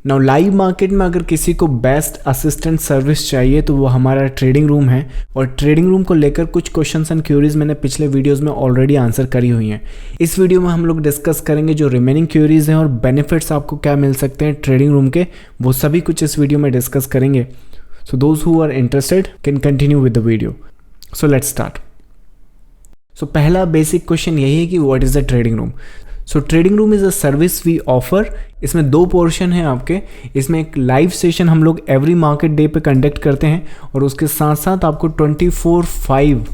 Now live market में अगर किसी को बेस्ट असिस्टेंट सर्विस चाहिए तो वो हमारा ट्रेडिंग रूम है। और ट्रेडिंग रूम को लेकर कुछ क्वेश्चंस एंड क्यूरीज मैंने पिछले वीडियोस में ऑलरेडी आंसर करी हुई हैं। इस वीडियो में हम लोग डिस्कस करेंगे जो रिमेनिंग क्यूरीज हैं और बेनिफिट्स आपको क्या मिल सकते हैं ट्रेडिंग रूम के, वो सभी कुछ इस वीडियो में डिस्कस करेंगे। So those who are interested can continue with the video. So let's start. So पहला बेसिक क्वेश्चन यही है कि what is the trading room. So trading room is a service we offer. इसमें दो portion है आपके। इसमें एक लाइव सेशन हम लोग एवरी मार्केट डे पे कंडक्ट करते हैं और उसके साथ साथ आपको 24/5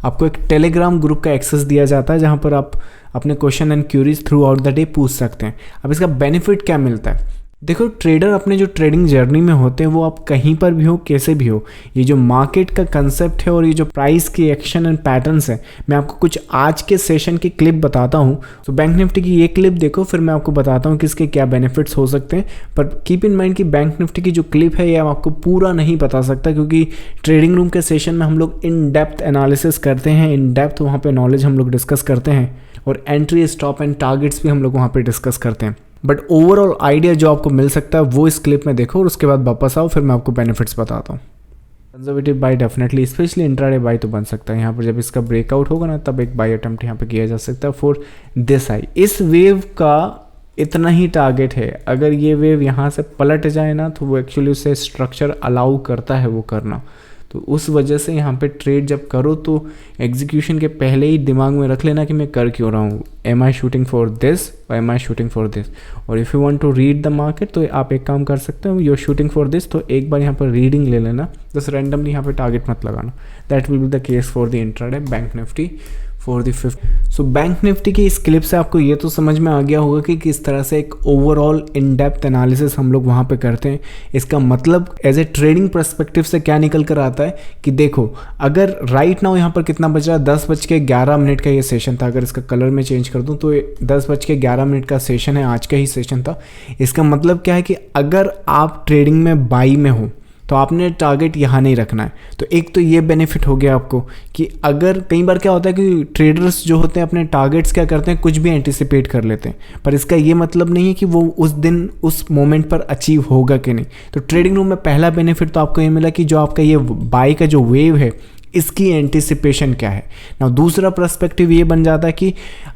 आपको एक टेलीग्राम ग्रुप का एक्सेस दिया जाता है जहाँ पर आप अपने question and queries throughout the day पूछ सकते हैं। अब इसका बेनिफिट क्या मिलता है? देखो, ट्रेडर अपने जो ट्रेडिंग जर्नी में होते हैं वो आप कहीं पर भी हो, कैसे भी हो, ये जो मार्केट का कंसेप्ट है और ये जो प्राइस की एक्शन एंड पैटर्न्स है, मैं आपको कुछ आज के सेशन की क्लिप बताता हूँ। तो बैंक निफ्टी की ये क्लिप देखो, फिर मैं आपको बताता हूँ कि इसके क्या बेनिफिट्स हो सकते हैं। पर कीप इन माइंड कि बैंक निफ्टी की जो क्लिप है ये आपको पूरा नहीं बता सकता, क्योंकि ट्रेडिंग रूम के सेशन में हम लोग इन डेप्थ एनालिसिस करते हैं, इन डेप्थ वहाँ पर नॉलेज हम लोग डिस्कस करते हैं और एंट्री, स्टॉप एंड टारगेट्स भी हम लोग वहाँ पर डिस्कस करते हैं। बट ओवरऑल आइडिया जो आपको मिल सकता है वो इस क्लिप में देखो और उसके बाद वापस आओ, फिर मैं आपको बेनिफिट्स बताता हूँ। Conservative buy definitely, specially intraday buy तो बन सकता है। यहाँ पर जब इसका ब्रेकआउट होगा ना तब एक बाय अटेम्प्ट यहाँ पे किया जा सकता है फॉर दिस हाई। इस वेव का इतना ही टारगेट है। अगर ये वेव यहाँ से पलट जाए ना तो वो एक्चुअली उससे स्ट्रक्चर अलाउ करता है वो करना। तो उस वजह से यहाँ पे ट्रेड जब करो तो एग्जीक्यूशन के पहले ही दिमाग में रख लेना कि मैं कर क्यों रहा हूँ। Am I shooting for this और am I shooting for this. और if you want to read the market तो आप एक काम कर सकते हो, you are shooting for this तो एक बार यहाँ पर रीडिंग ले लेना, बस रैंडमली यहाँ पे टारगेट मत लगाना। That will be the case for the intraday bank Nifty for the 5th। So bank Nifty की इस क्लिप से आपको ये तो समझ में आ गया होगा कि किस तरह से एक ओवरऑल इन डेप्थ एनालिसिस हम लोग वहाँ पे करते हैं। इसका मतलब एज ए ट्रेडिंग पर्सपेक्टिव से क्या निकल कर आता है कि देखो, अगर राइट नाउ यहाँ पर कितना बज रहा है, 10:11 का ये सेशन था। अगर इसका कलर में चेंज कर दूँ तो 10:11 का सेशन है, आज का ही सेशन था। इसका मतलब क्या है कि अगर आप ट्रेडिंग में बाई में हो तो आपने टारगेट यहाँ नहीं रखना है। तो एक तो ये बेनिफिट हो गया आपको कि अगर कई बार क्या होता है कि ट्रेडर्स जो होते हैं अपने टारगेट्स क्या करते हैं, कुछ भी एंटिसिपेट कर लेते हैं, पर इसका ये मतलब नहीं है कि वो उस दिन उस मोमेंट पर अचीव होगा कि नहीं। तो ट्रेडिंग रूम में पहला बेनिफिट तो आपको ये मिला कि जो आपका ये बाई का जो वेव है इसकी एंटिसिपेशन क्या है ना। दूसरा पर्सपेक्टिव ये बन जाता है कि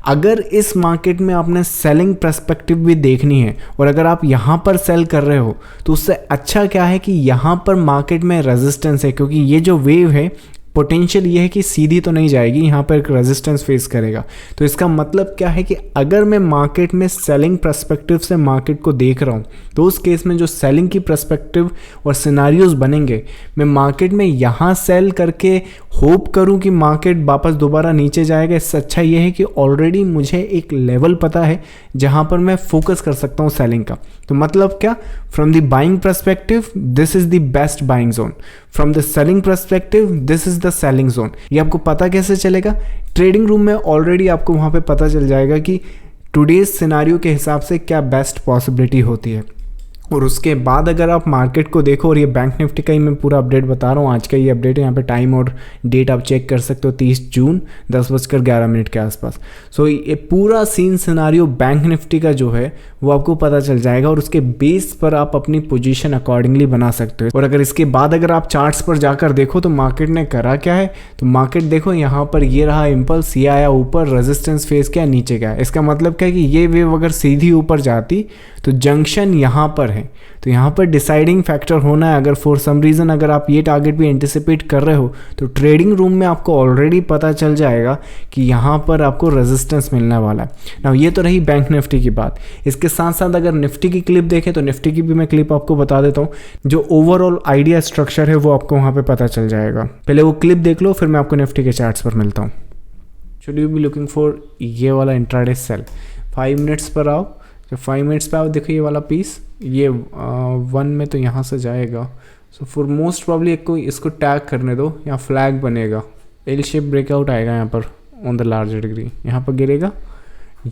अगर इस मार्केट में आपने सेलिंग पर्सपेक्टिव भी देखनी है और अगर आप यहाँ पर सेल कर रहे हो तो उससे अच्छा क्या है कि यहाँ पर मार्केट में रेजिस्टेंस है, क्योंकि ये जो वेव है पोटेंशियल ये है कि सीधी तो नहीं जाएगी, यहाँ पर एक रेजिस्टेंस फेस करेगा। तो इसका मतलब क्या है कि अगर मैं मार्केट में सेलिंग पर्सपेक्टिव से मार्केट को देख रहा हूँ तो उस केस में जो सेलिंग की पर्सपेक्टिव और सिनारियोज बनेंगे, मैं मार्केट में यहाँ सेल करके होप करूँ कि मार्केट वापस दोबारा नीचे जाएगा। इससे अच्छा ये है कि ऑलरेडी मुझे एक लेवल पता है जहाँ पर मैं फोकस कर सकता हूँ सेलिंग का। तो मतलब क्या, from the buying perspective this is the best buying zone, from the selling perspective this is the selling zone. ये आपको पता कैसे चलेगा? ट्रेडिंग रूम में ऑलरेडी आपको वहाँ पे पता चल जाएगा कि टुडेज सिनारियो के हिसाब से क्या बेस्ट पॉसिबिलिटी होती है। और उसके बाद अगर आप मार्केट को देखो, और ये बैंक निफ्टी का ही मैं पूरा अपडेट बता रहा हूँ, आज का ये अपडेट है, यहाँ पे टाइम और डेट आप चेक कर सकते हो, 30 जून 10:11 के आसपास। सो ये पूरा सीन सिनारियो बैंक निफ्टी का जो है वो आपको पता चल जाएगा और उसके बेस पर आप अपनी पोजीशन अकॉर्डिंगली बना सकते हो। और अगर इसके बाद अगर आप चार्ट्स पर जाकर देखो तो मार्केट ने करा क्या है, तो मार्केट देखो यहाँ पर ये रहा इम्पल्स, ये आया ऊपर, रेजिस्टेंस फेस क्या नीचे गया। इसका मतलब क्या है कि ये वेव अगर सीधी ऊपर जाती तो जंक्शन यहाँ पर है। तो यहाँ पर डिसाइडिंग फैक्टर होना है। अगर फॉर सम रीज़न अगर आप ये टारगेट भी एंटिसिपेट कर रहे हो तो ट्रेडिंग रूम में आपको ऑलरेडी पता चल जाएगा कि यहाँ पर आपको रेजिस्टेंस मिलने वाला है ना। ये तो रही बैंक निफ्टी की बात। इसके साथ साथ अगर निफ्टी की क्लिप देखें तो निफ्टी की भी मैं क्लिप आपको बता देता हूँ। जो ओवरऑल आइडिया स्ट्रक्चर है वो आपको वहाँ पर पता चल जाएगा। पहले वो क्लिप देख लो, फिर मैं आपको निफ्टी के चार्ट्स पर मिलता हूँ। Should you be looking for ये वाला इंट्राडे सेल। 5 मिनट्स पर आओ, जब 5 मिनट्स पे आओ देखो ये वाला पीस, ये 1 में तो यहाँ से जाएगा। सो फॉर मोस्ट प्रॉब्ली एक को इसको टैग करने दो, यहाँ फ्लैग बनेगा, एल शेप ब्रेकआउट आएगा यहाँ पर ऑन द लार्जर डिग्री, यहाँ पर गिरेगा,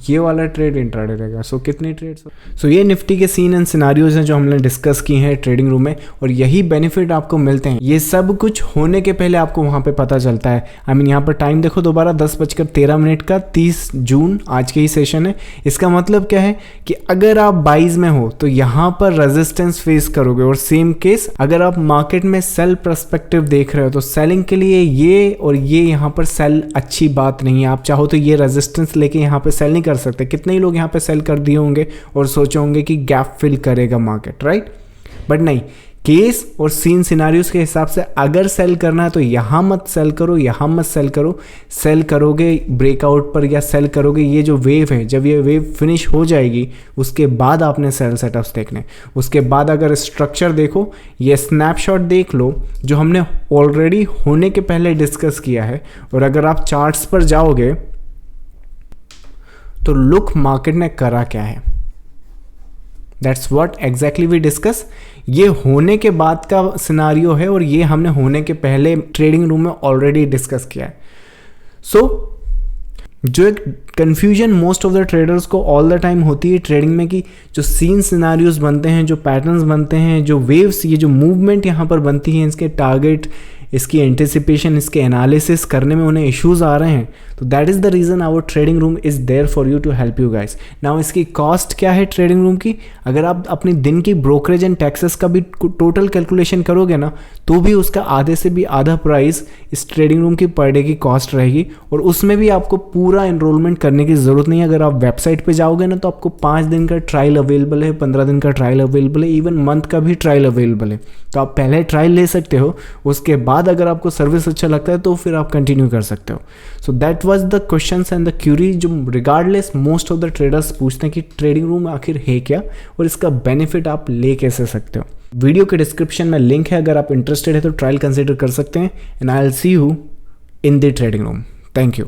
ये वाला ट्रेड इंट्राडे रहेगा। सो कितने ट्रेड्स? सो ये निफ्टी के सीन एंड सिनारियोज हैं जो हमने डिस्कस किए हैं ट्रेडिंग रूम में, और यही बेनिफिट आपको मिलते हैं। ये सब कुछ होने के पहले आपको वहाँ पे पता चलता है। आई मीन यहाँ पर टाइम देखो दोबारा 10:13 का 30 जून आज के ही सेशन है। इसका मतलब क्या है कि अगर आप बाइज में हो तो यहाँ पर रेजिस्टेंस फेस करोगे, और सेम केस अगर आप मार्केट में सेल पर्सपेक्टिव देख रहे हो तो सेलिंग के लिए ये और ये यहाँ पर सेल अच्छी बात नहीं है। आप चाहो तो ये रेजिस्टेंस लेके यहाँ पे सेल नहीं कर सकते। कितने ही लोग यहाँ पे सेल कर दिए होंगे और सोचे होंगे कि गैप फिल करेगा मार्केट, राइट? बट नहीं, केस और सीन सिनारियोस के हिसाब से अगर सेल करना है तो यहाँ मत सेल करो, यहाँ मत सेल करो। सेल करोगे ब्रेकआउट पर या सेल करोगे ये जो वेव है, जब ये वेव फिनिश हो जाएगी उसके बाद आपने सेल सेटअप्स देखने। उसके बाद अगर स्ट्रक्चर देखो, ये स्नैपशॉट देख लो जो हमने ऑलरेडी होने के पहले डिस्कस किया है, और अगर आप चार्ट्स पर जाओगे तो लुक मार्केट ने करा क्या है। That's what exactly we discuss. ये होने के बाद का सिनारियो है और ये हमने होने के पहले ट्रेडिंग रूम में ऑलरेडी डिस्कस किया है। सो जो एक confusion most of the traders को ऑल द टाइम होती है ट्रेडिंग में कि जो सीन सिनारियोज बनते हैं, जो पैटर्न्स बनते हैं, जो वेव्स, ये जो मूवमेंट यहाँ पर बनती है, इसके टारगेट, इसकी एंटिसिपेशन, इसके एनालिसिस करने में उन्हें इश्यूज आ रहे हैं। तो that is the reason our trading room is there for you to help you guys. Now इसकी कॉस्ट क्या है ट्रेडिंग रूम की? अगर आप अपनी दिन की ब्रोकरेज एंड टैक्सेस का भी टोटल कैलकुलेशन करोगे ना, तो भी उसका आधे से भी आधा प्राइस इस ट्रेडिंग रूम की पर डे की कॉस्ट रहेगी, और उसमें भी आपको पूरा एनरोलमेंट करने की ज़रूरत नहीं है। अगर आप वेबसाइट पर जाओगे ना तो आपको 5 दिन का ट्रायल अवेलेबल है, 15 दिन का ट्रायल अवेलेबल है, इवन मंथ का भी ट्रायल अवेलेबल है। तो आप पहले ट्रायल ले सकते हो, उसके बाद अगर आपको सर्विस अच्छा लगता है तो फिर आप कंटिन्यू कर सकते हो। So that was the questions and the query जो regardless most of the traders पूछते हैं कि ट्रेडिंग रूम आखिर है क्या और इसका बेनिफिट आप ले कैसे सकते हो। वीडियो के डिस्क्रिप्शन में लिंक है, अगर आप इंटरेस्टेड है तो ट्रायल कंसिडर कर सकते हैं। And I will see you in the trading room. Thank you.